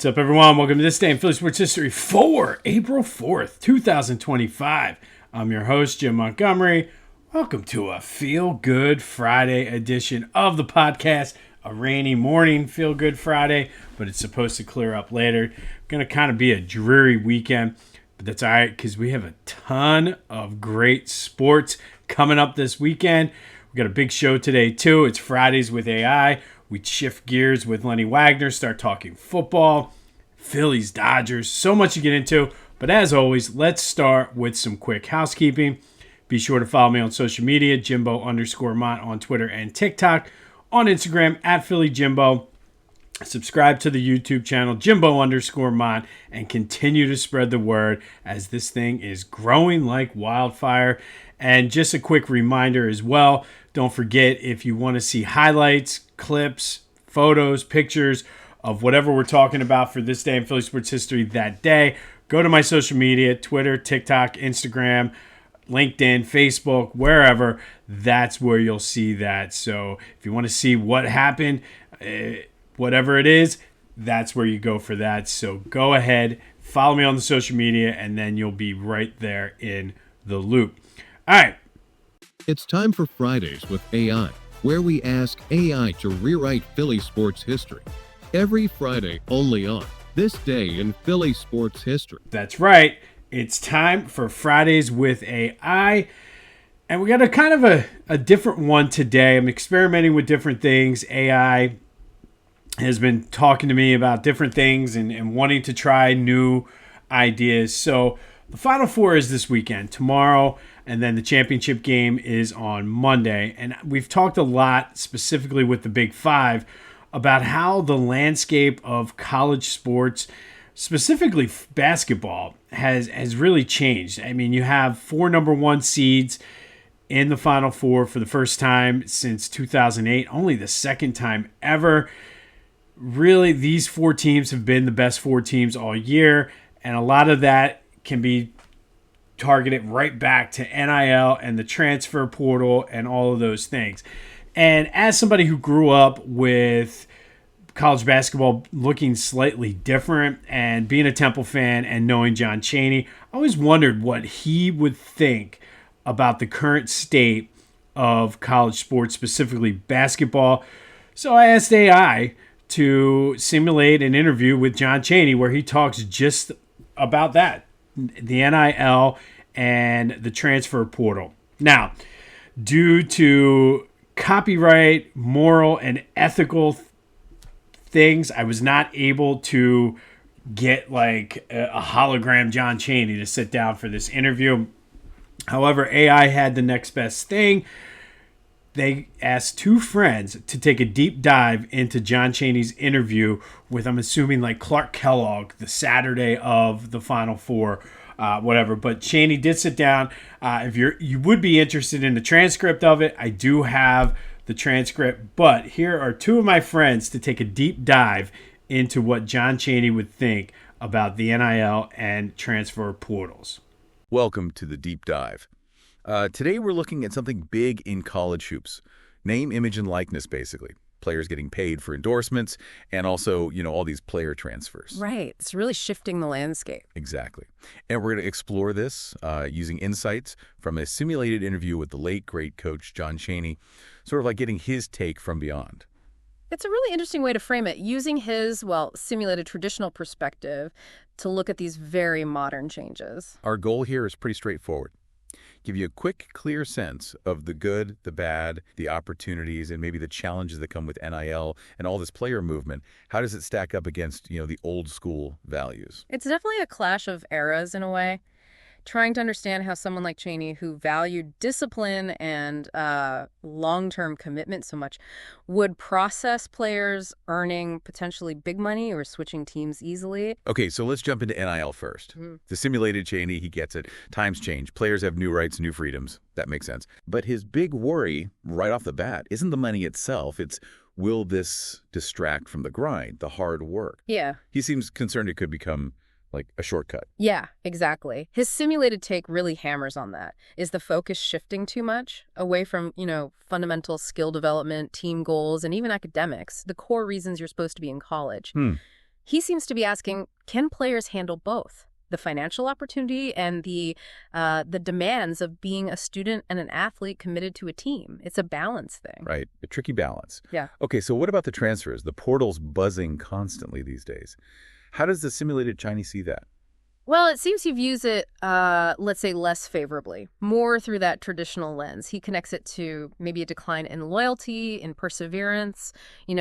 What's up, everyone? Welcome to This Day in Philly Sports History for April 4th, 2025. I'm your host, Jim Montgomery. Welcome to a Feel Good Friday edition of the podcast. A rainy morning, Feel Good Friday, but it's supposed to clear up later. Going to kind of be a dreary weekend, but that's all right because we have a ton of great sports coming up this weekend. We got a big show today, too. It's Fridays with AI. We shift gears with Lenny Wagner, start talking football, Phillies, Dodgers, so much to get into. But as always, let's start with some quick housekeeping. Be sure to follow me on social media, Jimbo_Mont on Twitter and TikTok. On Instagram, at PhillyJimbo. Subscribe to the YouTube channel, Jimbo_Mont, and continue to spread the word as this thing is growing like wildfire. And just a quick reminder as well, don't forget if you want to see highlights, clips, photos, pictures of whatever we're talking about for this day in Philly sports history that day, go to my social media, Twitter, TikTok, Instagram, LinkedIn, Facebook, wherever. That's where you'll see that. So if you want to see what happened, whatever it is, that's where you go for that. So go ahead, follow me on the social media, and then you'll be right there in the loop. All right. It's time for Fridays with AI, where we ask AI to rewrite Philly sports history. Every Friday, only on This Day in Philly Sports History. That's right. It's time for Fridays with AI. And we got a kind of a different one today. I'm experimenting with different things. AI has been talking to me about different things and wanting to try new ideas. So the Final Four is this weekend, tomorrow, and then the championship game is on Monday. And we've talked a lot, specifically with the Big Five, about how the landscape of college sports, specifically basketball, has really changed. I mean, you have 4 number 1 seeds in the Final Four for the first time since 2008, only the second time ever. Really, these 4 teams have been the best 4 teams all year, and a lot of that can be targeted right back to NIL and the transfer portal and all of those things. And as somebody who grew up with college basketball looking slightly different and being a Temple fan and knowing John Chaney, I always wondered what he would think about the current state of college sports, specifically basketball. So I asked AI to simulate an interview with John Chaney where he talks just about that, the NIL and the transfer portal. Now, due to copyright, moral, and ethical things, I was not able to get like a hologram John Chaney to sit down for this interview. However, AI had the next best thing. They asked 2 friends to take a deep dive into John Chaney's interview with, I'm assuming, like Clark Kellogg, the Saturday of the Final Four, whatever. But Chaney did sit down. If you would be interested in the transcript of it, I do have the transcript. But here are 2 of my friends to take a deep dive into what John Chaney would think about the NIL and transfer portals. Welcome to the Deep Dive. Today we're looking at something big in college hoops. Name, image, and likeness, basically. Players getting paid for endorsements and also, all these player transfers. Right. It's really shifting the landscape. Exactly. And we're going to explore this using insights from a simulated interview with the late, great coach John Chaney, sort of like getting his take from beyond. It's a really interesting way to frame it, using his, simulated traditional perspective to look at these very modern changes. Our goal here is pretty straightforward. Give you a quick, clear sense of the good, the bad, the opportunities, and maybe the challenges that come with NIL and all this player movement. How does it stack up against, the old school values? It's definitely a clash of eras in a way. Trying to understand how someone like Chaney, who valued discipline and long-term commitment so much, would process players earning potentially big money or switching teams easily. Okay, so let's jump into NIL first. The simulated Chaney, he gets it. Times change. Players have new rights, new freedoms. That makes sense. But his big worry right off the bat isn't the money itself. It's, will this distract from the grind, the hard work? Yeah. He seems concerned it could become like a shortcut. Yeah, exactly. His simulated take really hammers on that. Is the focus shifting too much away from, fundamental skill development, team goals, and even academics, the core reasons you're supposed to be in college? He seems to be asking, can players handle both? The financial opportunity and the demands of being a student and an athlete committed to a team. It's a balance thing. Right. A tricky balance. Yeah. Okay, so what about the transfers? The portal's buzzing constantly these days. How does the simulated Chinese see that? Well, it seems he views it, let's say, less favorably, more through that traditional lens. He connects it to maybe a decline in loyalty, in perseverance,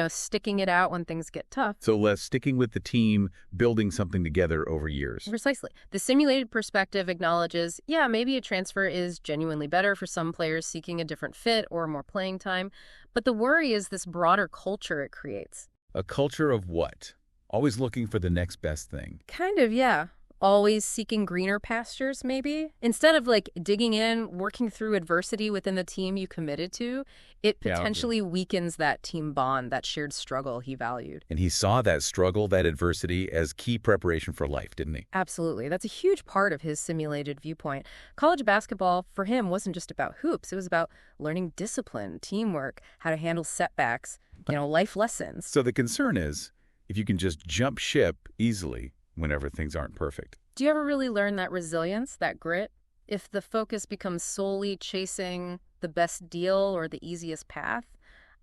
sticking it out when things get tough. So less sticking with the team, building something together over years. Precisely. The simulated perspective acknowledges, yeah, maybe a transfer is genuinely better for some players seeking a different fit or more playing time, but the worry is this broader culture it creates. A culture of what? Always looking for the next best thing. Kind of, yeah. Always seeking greener pastures, maybe? Instead of digging in, working through adversity within the team you committed to, it potentially weakens that team bond, that shared struggle he valued. And he saw that struggle, that adversity, as key preparation for life, didn't he? Absolutely. That's a huge part of his simulated viewpoint. College basketball, for him, wasn't just about hoops. It was about learning discipline, teamwork, how to handle setbacks, life lessons. So the concern is, if you can just jump ship easily whenever things aren't perfect. Do you ever really learn that resilience, that grit? If the focus becomes solely chasing the best deal or the easiest path,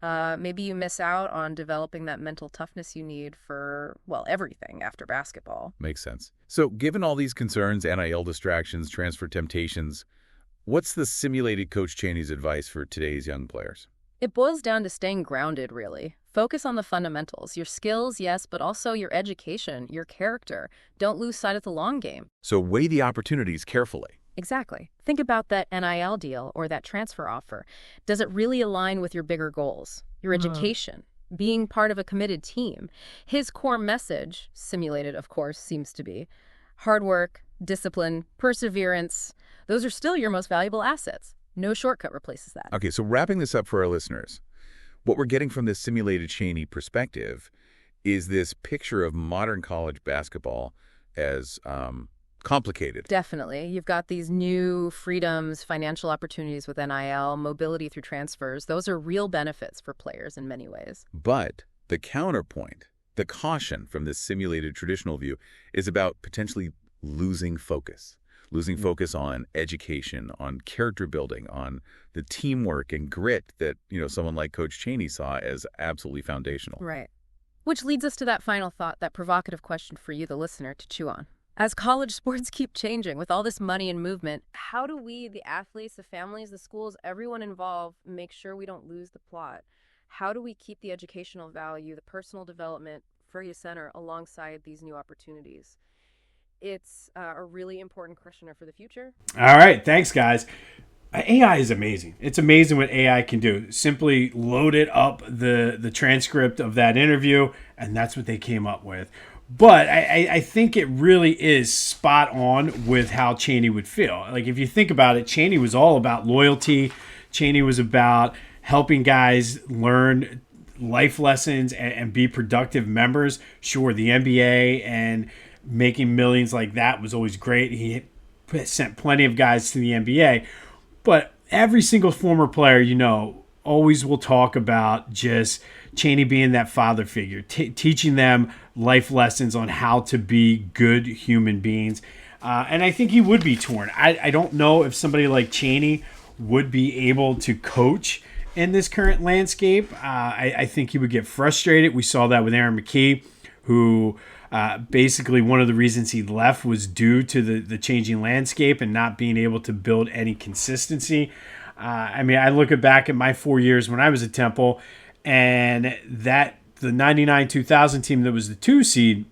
maybe you miss out on developing that mental toughness you need for, everything after basketball. Makes sense. So given all these concerns, NIL distractions, transfer temptations, what's the simulated Coach Chaney's advice for today's young players? It boils down to staying grounded, really. Focus on the fundamentals, your skills, yes, but also your education, your character. Don't lose sight of the long game. So weigh the opportunities carefully. Exactly. Think about that NIL deal or that transfer offer. Does it really align with your bigger goals, your education, being part of a committed team? His core message, simulated, of course, seems to be hard work, discipline, perseverance. Those are still your most valuable assets. No shortcut replaces that. Okay, so wrapping this up for our listeners, what we're getting from this simulated Chaney perspective is this picture of modern college basketball as complicated. Definitely. You've got these new freedoms, financial opportunities with NIL, mobility through transfers. Those are real benefits for players in many ways. But the counterpoint, the caution from this simulated traditional view is about potentially losing focus. Losing focus on education, on character building, on the teamwork and grit that, someone like Coach Chaney saw as absolutely foundational. Right. Which leads us to that final thought, that provocative question for you, the listener, to chew on. As college sports keep changing with all this money and movement, how do we, the athletes, the families, the schools, everyone involved, make sure we don't lose the plot? How do we keep the educational value, the personal development front and center alongside these new opportunities? It's a really important questioner for the future. All right. Thanks, guys. AI is amazing. It's amazing what AI can do. Simply load it up the transcript of that interview, and that's what they came up with. But I think it really is spot on with how Chaney would feel. Like, if you think about it, Chaney was all about loyalty. Chaney was about helping guys learn life lessons and be productive members. Sure, the NBA and making millions like that was always great. He sent plenty of guys to the NBA. But every single former player, always will talk about just Chaney being that father figure, teaching them life lessons on how to be good human beings. And I think he would be torn. I don't know if somebody like Chaney would be able to coach in this current landscape. I think he would get frustrated. We saw that with Aaron McKee, who basically one of the reasons he left was due to the changing landscape and not being able to build any consistency. I look back at my 4 years when I was at Temple, and the 99-2000 team that was the 2 seed,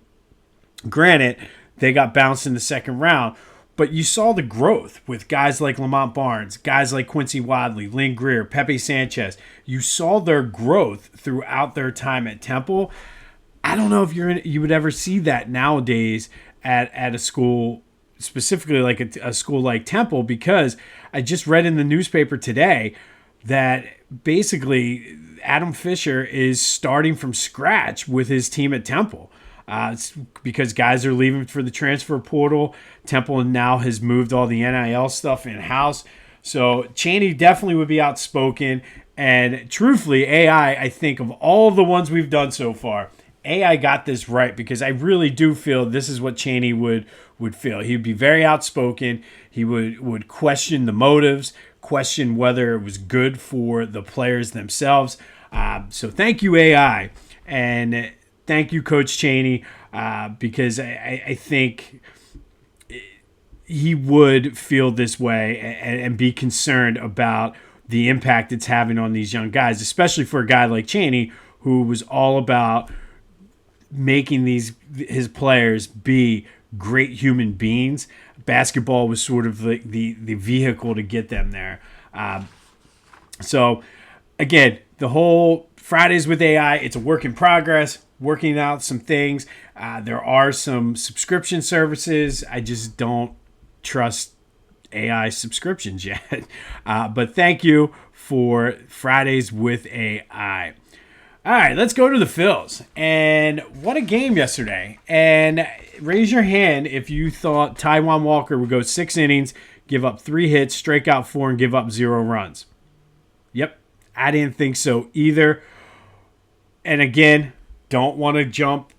granted, they got bounced in the second round, but you saw the growth with guys like Lamont Barnes, guys like Quincy Wadley, Lynn Greer, Pepe Sanchez. You saw their growth throughout their time at Temple. I don't know if you would ever see that nowadays at a school, specifically like a school like Temple, because I just read in the newspaper today that basically Adam Fisher is starting from scratch with his team at Temple. It's because guys are leaving for the transfer portal. Temple now has moved all the NIL stuff in-house. So Chaney definitely would be outspoken. And truthfully, AI, I think of all the ones we've done so far, AI got this right, because I really do feel this is what Chaney would feel. He'd be very outspoken. He would question the motives, question whether it was good for the players themselves. So thank you, AI, and thank you, Coach Chaney, because I think he would feel this way and be concerned about the impact it's having on these young guys, especially for a guy like Chaney, who was all about making his players be great human beings. Basketball was sort of the vehicle to get them there. So again, the whole Fridays with AI, it's a work in progress, working out some things. There are some subscription services. I just don't trust AI subscriptions yet. But thank you for Fridays with AI. All right, let's go to the Phils. And what a game yesterday. And raise your hand if you thought Taijuan Walker would go 6 innings, give up 3 hits, strike out 4, and give up 0 runs. Yep, I didn't think so either. And again, don't want to jump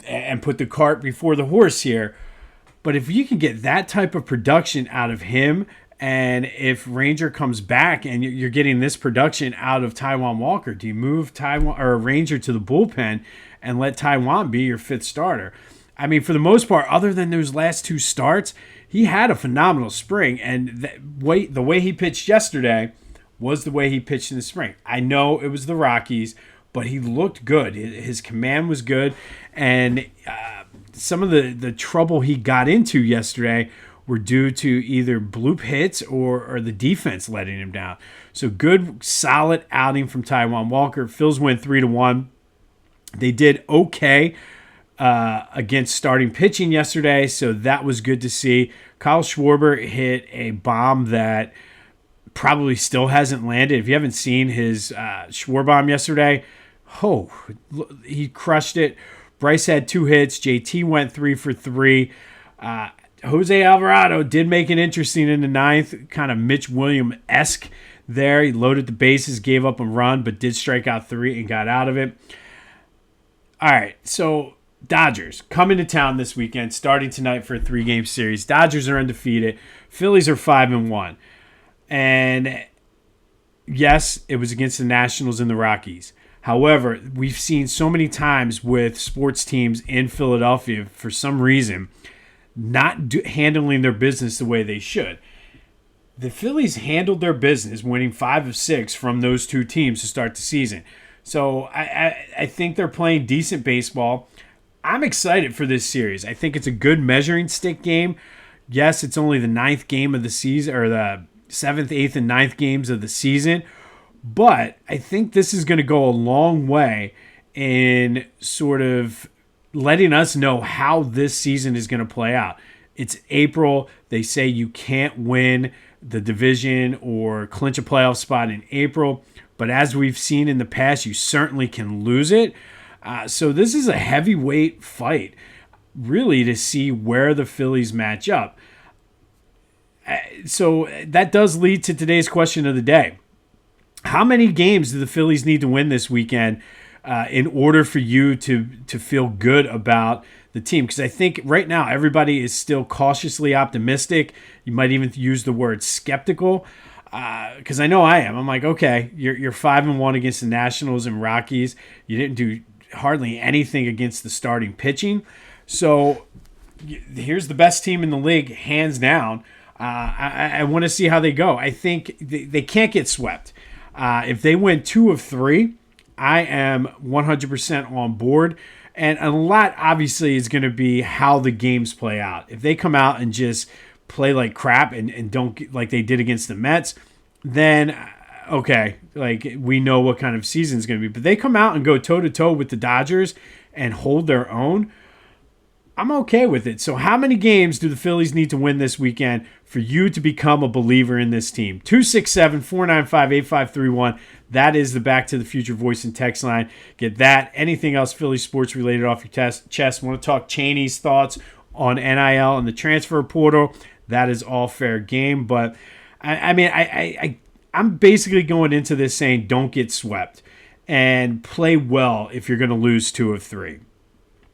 and put the cart before the horse here. But if you can get that type of production out of him, and if Ranger comes back and you're getting this production out of Taijuan Walker, do you move Taijuan or Ranger to the bullpen and let Taijuan be your 5th starter? I mean, for the most part, other than those last 2 starts, he had a phenomenal spring. And the way he pitched yesterday was the way he pitched in the spring. I know it was the Rockies, but he looked good. His command was good. And some of the trouble he got into yesterday were due to either bloop hits or the defense letting him down. So good, solid outing from Taijuan Walker. Phils win 3-1. They did okay against starting pitching yesterday, so that was good to see. Kyle Schwarber hit a bomb that probably still hasn't landed. If you haven't seen his Schwarber bomb yesterday, he crushed it. Bryce had 2 hits. JT went 3 for 3. Jose Alvarado did make it interesting in the 9th, kind of Mitch Williams-esque there. He loaded the bases, gave up a run, but did strike out 3 and got out of it. All right, so Dodgers coming to town this weekend, starting tonight for a 3-game series. Dodgers are undefeated. Phillies are 5-1. And yes, it was against the Nationals and the Rockies. However, we've seen so many times with sports teams in Philadelphia, for some reason, not handling their business the way they should. The Phillies handled their business, winning 5 of 6 from those 2 teams to start the season. So I think they're playing decent baseball. I'm excited for this series. I think it's a good measuring stick game. Yes, it's only the 9th game of the season, or the 7th, 8th, and 9th games of the season. But I think this is going to go a long way in sort of letting us know how this season is going to play out. It's April. They say you can't win the division or clinch a playoff spot in April. But as we've seen in the past, you certainly can lose it. So this is a heavyweight fight, really, to see where the Phillies match up. So that does lead to today's question of the day. How many games do the Phillies need to win this weekend in order for you to feel good about the team? Because I think right now everybody is still cautiously optimistic. You might even use the word skeptical, because I know I am. I'm like, okay, you're 5-1 against the Nationals and Rockies. You didn't do hardly anything against the starting pitching. So here's the best team in the league, hands down. I want to see how they go. I think they can't get swept. If they win 2 of 3, I am 100% on board. And a lot, obviously, is going to be how the games play out. If they come out and just play like crap and don't, like they did against the Mets, then, okay, like we know what kind of season it's going to be. But they come out and go toe-to-toe with the Dodgers and hold their own, I'm okay with it. So how many games do the Phillies need to win this weekend for you to become a believer in this team? 267-495-8531. That is the Back to the Future voice and text line. Get that. Anything else Philly sports related off your chest? Want to talk Chaney's thoughts on NIL and the transfer portal? That is all fair game. But, I'm basically going into this saying don't get swept. and play well if you're going to lose 2 of 3.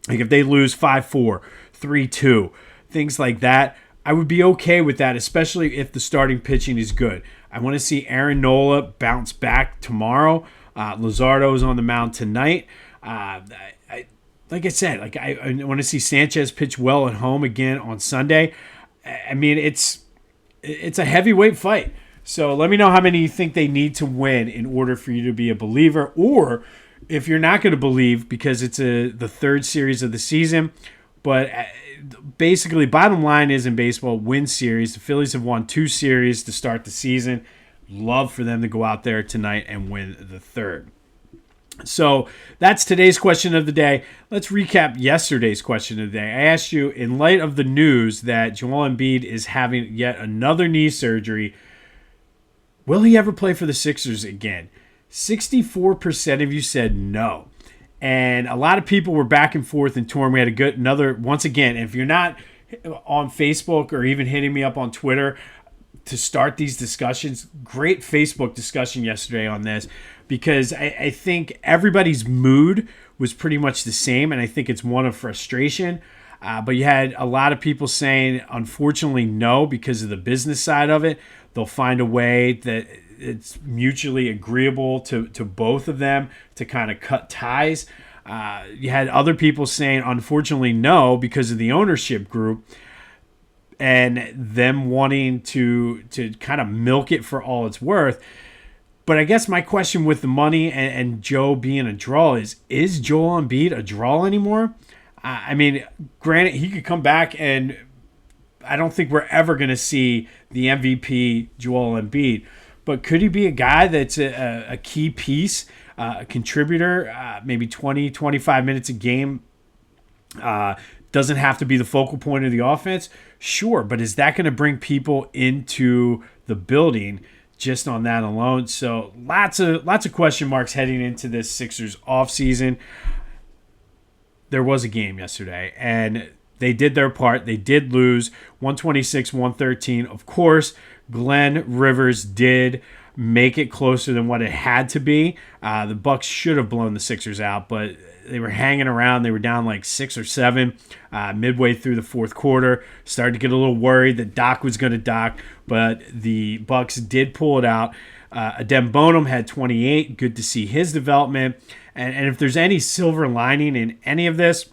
Like if they lose 5-4, 3-2, things like that, I would be okay with that, especially if the starting pitching is good. I want to see Aaron Nola bounce back tomorrow. Luzardo is on the mound tonight. Like I said, I want to see Sanchez pitch well at home again on Sunday. I mean, it's a heavyweight fight. So let me know how many you think they need to win in order for you to be a believer, or if you're not going to believe because it's the third series of the season. But basically, bottom line is in baseball, win series. The Phillies have won 2 series to start the season. Love for them to go out there tonight and win the third. So that's today's question of the day. Let's recap yesterday's question of the day. I asked you, in light of the news that Joel Embiid is having yet another knee surgery, will he ever play for the Sixers again? 64% of you said no. And a lot of people were back and forth and torn. We had once again, if you're not on Facebook or even hitting me up on Twitter to start these discussions, great Facebook discussion yesterday on this, because I think everybody's mood was pretty much the same, and I think it's one of frustration. But you had a lot of people saying, unfortunately, no, because of the business side of it. They'll find a way that it's mutually agreeable to both of them to kind of cut ties. You had other people saying, unfortunately, no, because of the ownership group and them wanting to kind of milk it for all it's worth. But I guess my question with the money and Joe being a draw is Joel Embiid a draw anymore? I mean, granted, he could come back, and I don't think we're ever going to see the MVP Joel Embiid. But could he be a guy that's a key piece, a contributor, maybe 20, 25 minutes a game? Doesn't have to be the focal point of the offense? Sure, but is that going to bring people into the building just on that alone? So lots of question marks heading into this Sixers offseason. There was a game yesterday, and they did their part. They did lose 126-113. Of course, Glenn Rivers did make it closer than what it had to be. The Bucks should have blown the Sixers out, but they were hanging around. They were down like 6 or 7 midway through the fourth quarter. Started to get a little worried that Doc was going to dock, but the Bucks did pull it out. Adem Bonham had 28. Good to see his development. And if there's any silver lining in any of this,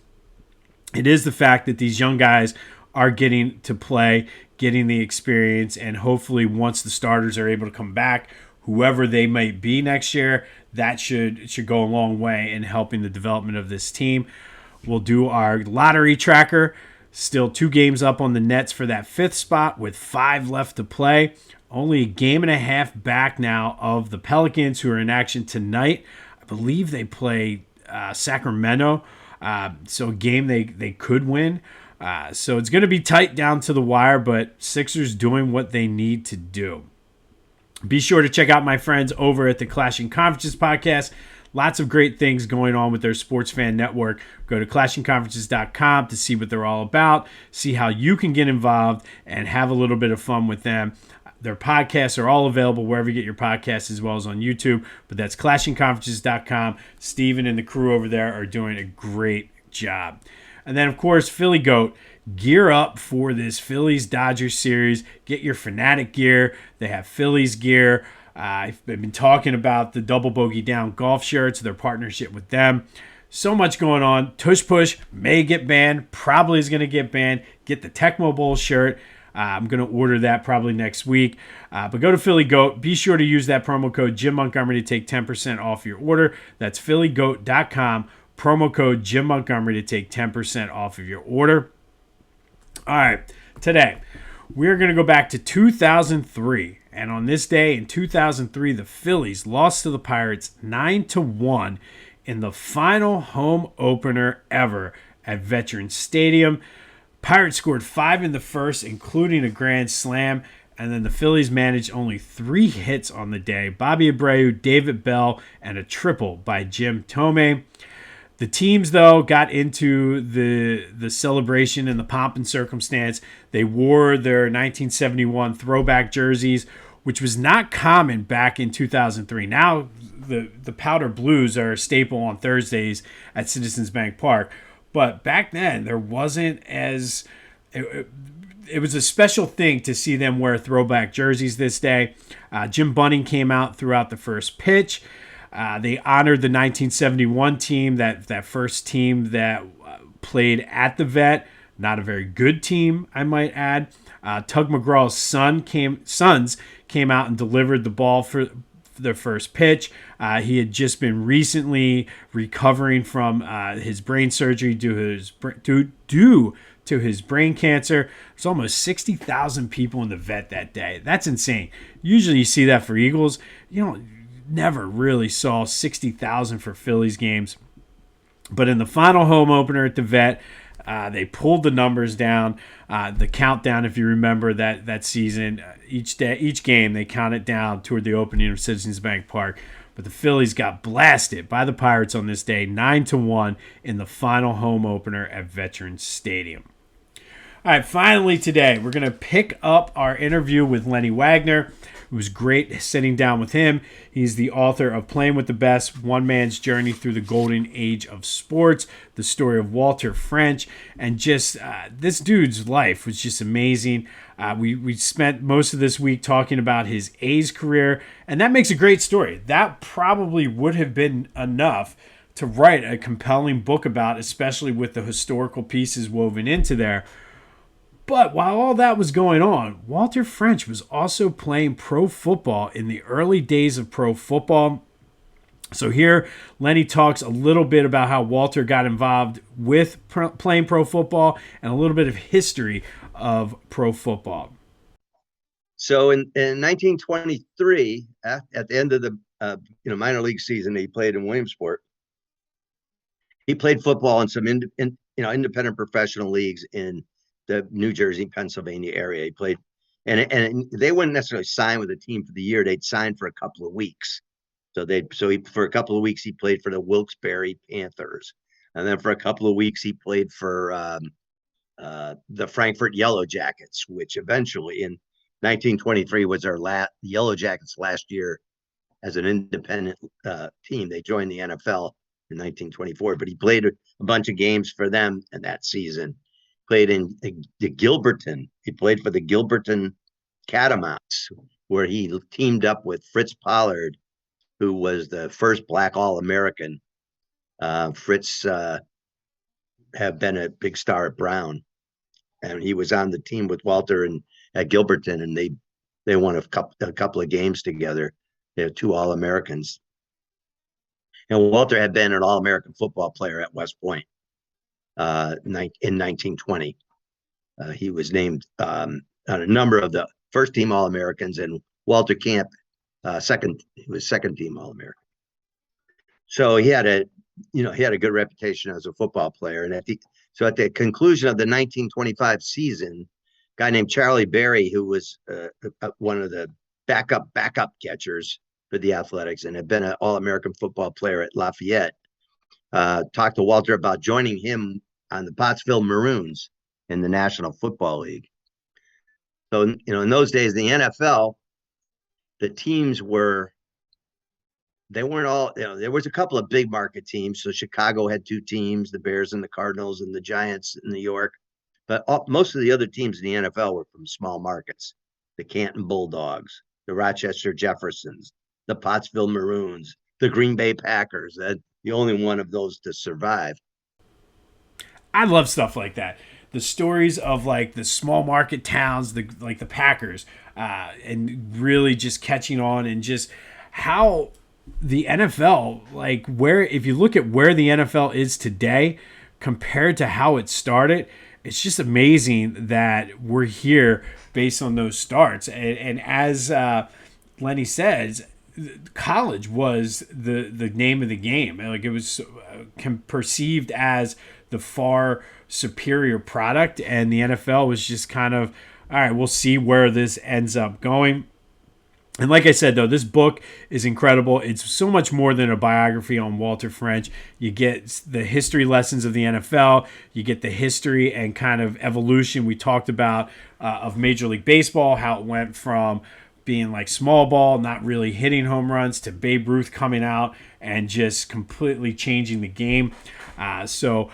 it is the fact that these young guys are getting to play, getting the experience, and hopefully once the starters are able to come back, whoever they might be next year, that should go a long way in helping the development of this team. We'll do our lottery tracker. Still 2 games up on the Nets for that 5th spot with 5 left to play. Only a game and a half back now of the Pelicans, who are in action tonight. I believe they play Sacramento. So a game they could win. So it's going to be tight down to the wire, but Sixers doing what they need to do. Be sure to check out my friends over at the Clashing Conferences podcast. Lots of great things going on with their sports fan network. Go to clashingconferences.com to see what they're all about, see how you can get involved, and have a little bit of fun with them. Their podcasts are all available wherever you get your podcasts, as well as on YouTube. But that's clashingconferences.com. Steven and the crew over there are doing a great job. And then, of course, Philly Goat. Gear up for this Phillies-Dodgers series. Get your Fanatic gear. They have Phillies gear. I've been talking about the Double Bogey Down golf shirts, their partnership with them. So much going on. Tush Push may get banned. Probably is going to get banned. Get the Tecmo Bowl shirt. I'm going to order that probably next week. But go to Philly Goat. Be sure to use that promo code Jim Montgomery to take 10% off your order. That's phillygoat.com. Promo code Jim Montgomery to take 10% off of your order. All right, today we're going to go back to 2003. And on this day in 2003, the Phillies lost to the Pirates 9-1 in the final home opener ever at Veterans Stadium. Pirates scored 5 in the first, including a grand slam, and then the Phillies managed only 3 hits on the day. Bobby Abreu, David Bell, and a triple by Jim Thome. The teams, though, got into the celebration and the pomp and circumstance. They wore their 1971 throwback jerseys which was not common back in 2003. Now the powder blues are a staple on Thursdays at Citizens Bank Park, but back then there wasn't as it was a special thing to see them wear throwback jerseys this day. Jim Bunning came out throughout the first pitch. They honored the 1971 team, that first team that played at the Vet. Not a very good team, I might add. Tug McGraw's sons came out and delivered the ball for the first pitch. He had just been recently recovering from his brain surgery due to his brain cancer. There's almost 60,000 people in the Vet that day. That's insane. Usually you see that for Eagles. Never really saw 60,000 for Phillies games. But in the final home opener at the Vet, they pulled the numbers down. The countdown, if you remember that season, each game they counted down toward the opening of Citizens Bank Park. But the Phillies got blasted by the Pirates on this day, 9-1 in the final home opener at Veterans Stadium. All right, finally today, we're going to pick up our interview with Lenny Wagner. It was great sitting down with him. He's the author of Playing with the Best, One Man's Journey Through the Golden Age of Sports, the story of Walter French, and just this dude's life was just amazing. We spent most of this week talking about his A's career, and that makes a great story. That probably would have been enough to write a compelling book about, especially with the historical pieces woven into there. But while all that was going on, Walter French was also playing pro football in the early days of pro football. So here, Lenny talks a little bit about how Walter got involved with playing pro football and a little bit of history of pro football. So in 1923, at the end of the minor league season he played in Williamsport, he played football in some independent professional leagues in the New Jersey, Pennsylvania area. He played, and they wouldn't necessarily sign with a team for the year. They'd sign for a couple of weeks. For a couple of weeks he played for the Wilkes-Barre Panthers, and then for a couple of weeks he played for the Frankfurt Yellow Jackets, which eventually in 1923 was the Yellow Jackets' last year as an independent team. They joined the NFL in 1924, but he played a bunch of games for them in that season. Played in the Gilberton. He played for the Gilberton Catamounts, where he teamed up with Fritz Pollard, who was the first Black All-American. Fritz had been a big star at Brown, and he was on the team with Walter at Gilberton, and they won a couple of games together. They had 2 All-Americans, and Walter had been an All-American football player at West Point. In 1920, he was named on a number of the first team All-Americans, and Walter Camp he was second team All-American. So he had a good reputation as a football player. And at the conclusion of the 1925 season, a guy named Charlie Berry, who was one of the backup catchers for the Athletics and had been an All-American football player at Lafayette, talked to Walter about joining him on the Pottsville Maroons in the National Football League. So, in those days, the NFL, the teams they weren't all, there was a couple of big market teams. So Chicago had 2 teams, the Bears and the Cardinals, and the Giants in New York. But most of the other teams in the NFL were from small markets: the Canton Bulldogs, the Rochester Jeffersons, the Pottsville Maroons, the Green Bay Packers. The only one of those to survive. I love stuff like that. The stories of like the small market towns, like the Packers, and really just catching on, and just how the NFL, if you look at where the NFL is today compared to how it started, it's just amazing that we're here based on those starts. And as Lenny says, college was the name of the game. Like, it was perceived as the far superior product, and the NFL was just kind of, all right, we'll see where this ends up going. And like I said, though, this book is incredible. It's so much more than a biography on Walter French. You get the history lessons of the NFL. You get the history and kind of evolution we talked about of Major League Baseball, how it went from being like small ball, not really hitting home runs, to Babe Ruth coming out and just completely changing the game. So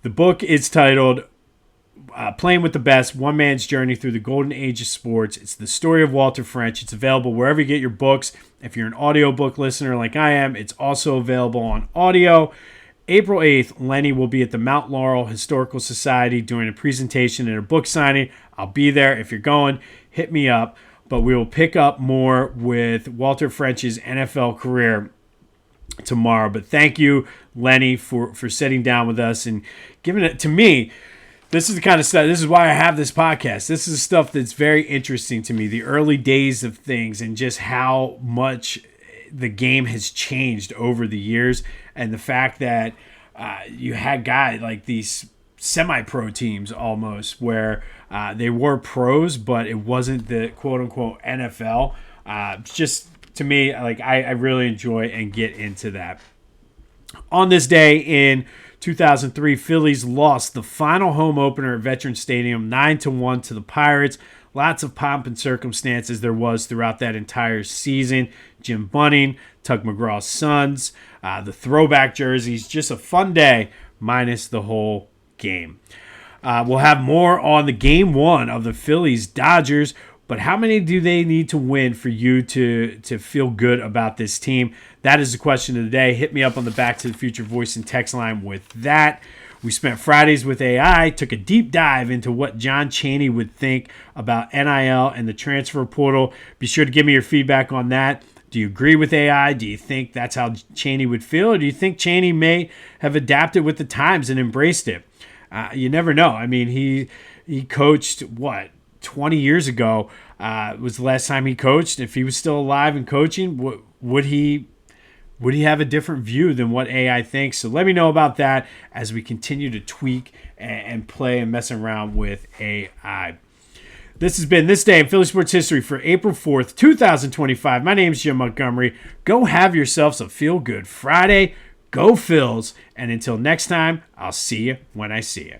the book is titled Playing with the Best, One Man's Journey Through the Golden Age of Sports. It's the story of Walter French. It's available wherever you get your books. If you're an audiobook listener like I am, it's also available on audio. April 8th, Lenny will be at the Mount Laurel Historical Society doing a presentation and a book signing. I'll be there. If you're going, hit me up. But we will pick up more with Walter French's NFL career tomorrow. But thank you, Lenny, for sitting down with us and giving it to me. This is the kind of stuff, this is why I have this podcast. This is stuff that's very interesting to me, the early days of things and just how much the game has changed over the years. And the fact that you had guys like these semi-pro teams almost where they were pros, but it wasn't the quote-unquote NFL. Just to me, like I really enjoy and get into that. On this day in 2003, Phillies lost the final home opener at Veterans Stadium 9-1 to the Pirates. Lots of pomp and circumstances there was throughout that entire season. Jim Bunning, Tug McGraw's sons, the throwback jerseys. Just a fun day minus the whole game. We'll have more on the game one of the Phillies-Dodgers. But how many do they need to win for you to feel good about this team? That is the question of the day. Hit me up on the Back to the Future voice and text line with that. We spent Fridays with AI, took a deep dive into what John Chaney would think about NIL and the transfer portal. Be sure to give me your feedback on that. Do you agree with AI? Do you think that's how Chaney would feel? Or do you think Chaney may have adapted with the times and embraced it? You never know. I mean, he coached, 20 years ago was the last time he coached. If he was still alive and coaching, would he have a different view than what AI thinks? So let me know about that as we continue to tweak and play and mess around with AI. This has been This Day in Philly Sports History for April 4th, 2025. My name is Jim Montgomery. Go have yourselves a feel-good Friday. Go Phils. And until next time, I'll see you when I see you.